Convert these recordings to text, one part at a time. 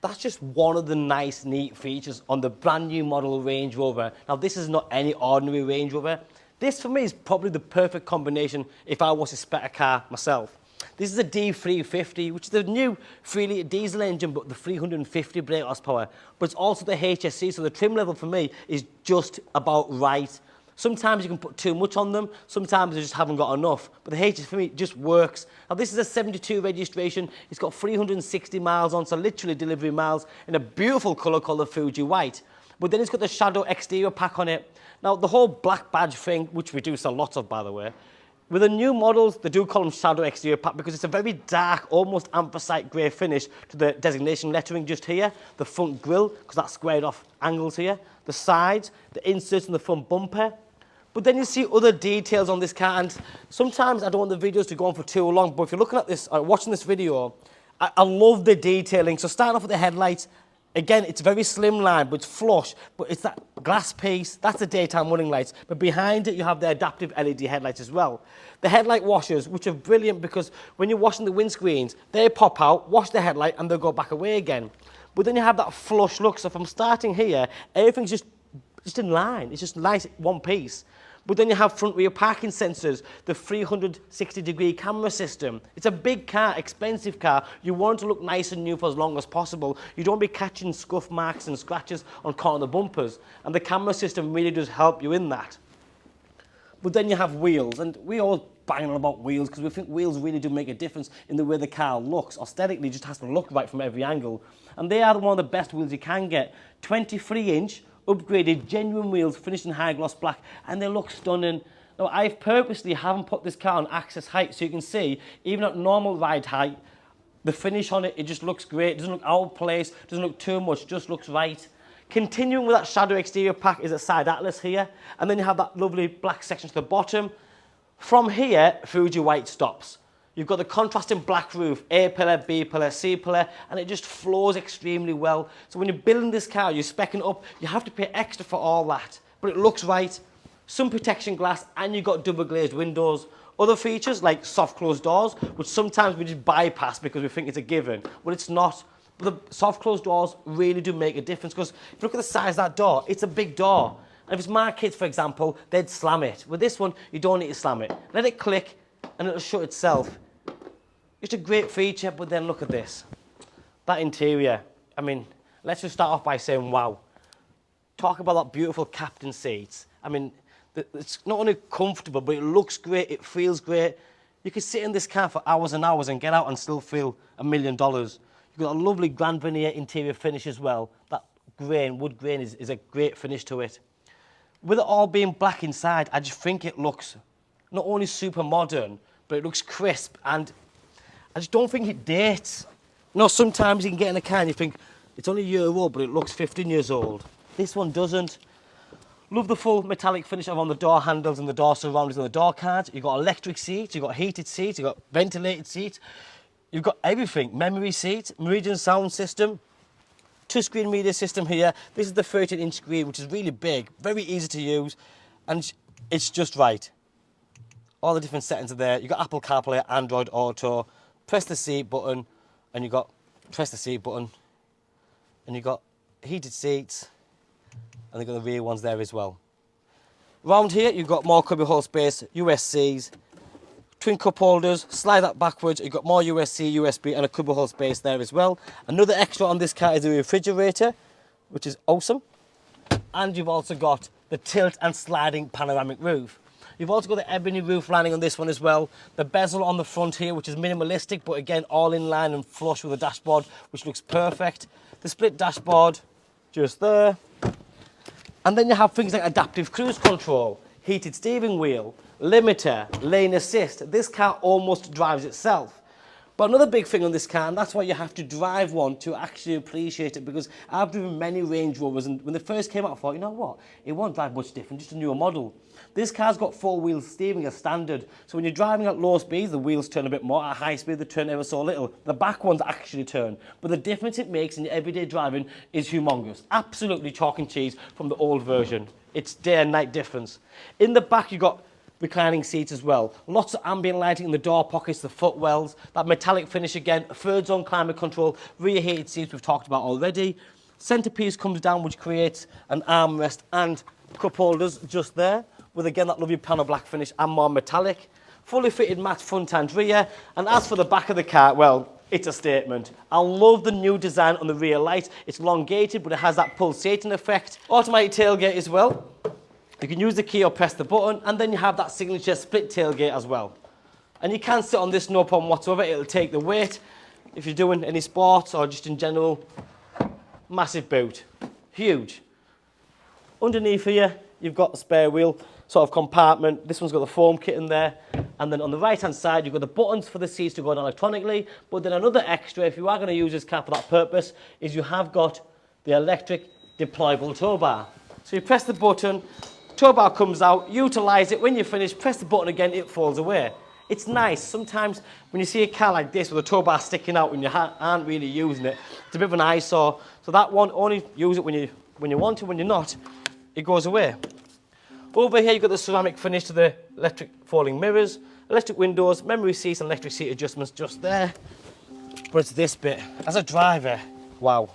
that's just one of the nice, neat features on the brand new model Range Rover. Now, this is not any ordinary Range Rover. This, for me, is probably the perfect combination if I was to spec a car myself. This is a D350, which is the new 3-litre diesel engine, but the 350 brake horsepower. But it's also the HSE, so the trim level for me is just about right. Sometimes you can put too much on them, sometimes you just haven't got enough. But the HSE for me just works. Now, this is a 72 registration. It's got 360 miles on, so literally delivery miles, in a beautiful colour called the Fuji White. But then it's got the shadow exterior pack on it. Now, the whole black badge thing, which we do sell lots of, by the way, with the new models, they do call them shadow exterior pack because it's a very dark, almost anthracite grey finish to the designation lettering just here. The front grille, because that's squared off angles here. The sides, the inserts in the front bumper. But then you see other details on this car, and sometimes I don't want the videos to go on for too long, but if you're looking at this, or watching this video, I love the detailing. So starting off with the headlights, again, it's very slimline, but it's flush. But it's that glass piece, that's the daytime running lights. But behind it, you have the adaptive LED headlights as well. The headlight washers, which are brilliant because when you're washing the windscreens, they pop out, wash the headlight, and they'll go back away again. But then you have that flush look. So from starting here, everything's just in line. It's just nice, one piece. But then you have front rear parking sensors, the 360-degree camera system. It's a big car, expensive car. You want it to look nice and new for as long as possible. You don't be catching scuff marks and scratches on corner bumpers. And the camera system really does help you in that. But then you have wheels, and we all bang on about wheels because we think wheels really do make a difference in the way the car looks. Aesthetically, it just has to look right from every angle. And they are one of the best wheels you can get. 23-inch, upgraded, genuine wheels, finished in high gloss black, and they look stunning. Now, I purposely haven't put this car on access height, so you can see, even at normal ride height, the finish on it, it just looks great. It doesn't look out of place, doesn't look too much, just looks right. Continuing with that shadow exterior pack is a side atlas here, and then you have that lovely black section to the bottom. From here, Fuji White stops. You've got the contrasting black roof, A pillar, B pillar, C pillar, and it just flows extremely well. So when you're building this car, you're speccing it up, you have to pay extra for all that. But it looks right. Sun protection glass, and you've got double glazed windows. Other features like soft closed doors, which sometimes we just bypass because we think it's a given, but it's not. But the soft closed doors really do make a difference because if you look at the size of that door, it's a big door. And if it's my kids, for example, they'd slam it. With this one, you don't need to slam it. Let it click and it'll shut itself. It's a great feature, but then look at this. That interior. I mean, let's just start off by saying, wow. Talk about that beautiful captain seats. I mean, it's not only comfortable, but it looks great, it feels great. You can sit in this car for hours and hours and get out and still feel $1 million. You've got a lovely grand veneer interior finish as well. That grain, wood grain, is a great finish to it. With it all being black inside, I just think it looks not only super modern, but it looks crisp, and I just don't think it dates. You know, sometimes you can get in a car and you think, it's only a year old, but it looks 15 years old. This one doesn't. Love the full metallic finish on the door handles and the door surroundings and the door cards. You've got electric seats, you've got heated seats, you've got ventilated seats. You've got everything. Memory seats, Meridian sound system, touchscreen media system here. This is the 13-inch screen, which is really big, very easy to use, and it's just right. All the different settings are there. You've got Apple CarPlay, Android Auto. Press the seat button, and you've got press the seat button, and you've got heated seats, and they've got the rear ones there as well. Around here, you've got more cubbyhole space, USCs, twin cup holders, slide that backwards, you've got more USC, USB, and a cubbyhole space there as well. Another extra on this car is a refrigerator, which is awesome. And you've also got the tilt and sliding panoramic roof. You've also got the ebony roof lining on this one as well. The bezel on the front here, which is minimalistic, but again, all in line and flush with the dashboard, which looks perfect. The split dashboard, just there. And then you have things like adaptive cruise control, heated steering wheel, limiter, lane assist. This car almost drives itself. But another big thing on this car, and that's why you have to drive one to actually appreciate it, because I've driven many Range Rovers, and when they first came out, I thought, you know what, it won't drive much different, just a newer model. This car's got four-wheel steering as standard, so when you're driving at low speeds, the wheels turn a bit more. At high speed, they turn ever so little. The back ones actually turn, but the difference it makes in your everyday driving is humongous. Absolutely chalk and cheese from the old version. It's day and night difference. In the back, you've got reclining seats as well. Lots of ambient lighting in the door pockets, the footwells, that metallic finish again, third zone climate control, rear heated seats we've talked about already. Centrepiece comes down, which creates an armrest and cup holders just there, with again that lovely piano black finish and more metallic. Fully fitted matte front and rear. And as for the back of the car, well, it's a statement. I love the new design on the rear light. It's elongated, but it has that pulsating effect. Automatic tailgate as well. You can use the key or press the button, and then you have that signature split tailgate as well. And you can sit on this no problem whatsoever. It'll take the weight if you're doing any sports or just in general. Massive boot, huge. Underneath here, you've got the spare wheel sort of compartment. This one's got the foam kit in there. And then on the right-hand side, you've got the buttons for the seats to go on electronically. But then another extra, if you are going to use this car for that purpose, is you have got the electric deployable tow bar. So you press the button, tow bar comes out, utilise it. When you finish, press the button again, it falls away. It's nice. Sometimes when you see a car like this with a tow bar sticking out and you aren't really using it, it's a bit of an eyesore. So that one, only use it when you want to. When you're not, it goes away. Over here, you've got the ceramic finish to the electric folding mirrors, electric windows, memory seats and electric seat adjustments just there. But it's this bit. As a driver, wow.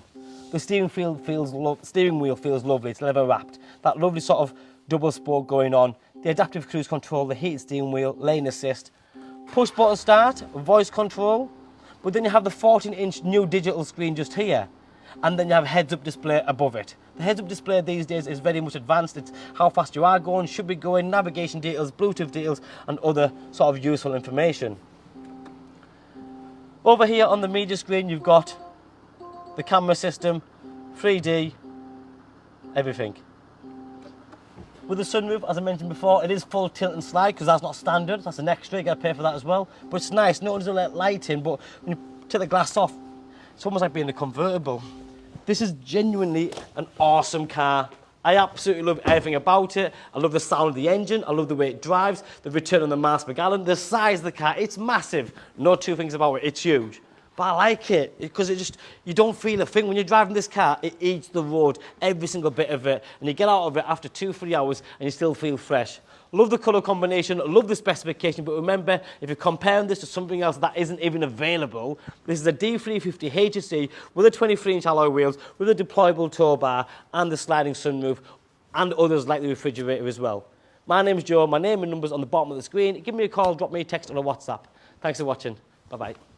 The steering wheel feels lovely. It's leather wrapped. That lovely sort of double spoke going on. The adaptive cruise control, the heated steering wheel, lane assist, push button start, voice control. But then you have the 14-inch new digital screen just here. And then you have heads-up display above it. The heads-up display these days is very much advanced. It's how fast you are going, should be going, navigation details, Bluetooth details, and other sort of useful information. Over here on the media screen, you've got the camera system, 3D, everything. With the sunroof, as I mentioned before, it is full tilt and slide because that's not standard. That's an extra. You got to pay for that as well. But it's nice. No one's going to let light in, but when you take the glass off, it's almost like being a convertible. This is genuinely an awesome car. I absolutely love everything about it. I love the sound of the engine. I love the way it drives, the return on the miles per gallon, the size of the car. It's massive. No two things about it. It's huge. But I like it because you don't feel a thing. When you're driving this car, it eats the road, every single bit of it. And you get out of it after 2-3 hours and you still feel fresh. Love the colour combination, love the specification, but remember, if you're comparing this to something else that isn't even available, this is a D350 HSE with a 23-inch alloy wheels, with a deployable tow bar and the sliding sunroof, and others like the refrigerator as well. My name's Joe, my name and number's on the bottom of the screen. Give me a call, drop me a text or a WhatsApp. Thanks for watching. Bye-bye.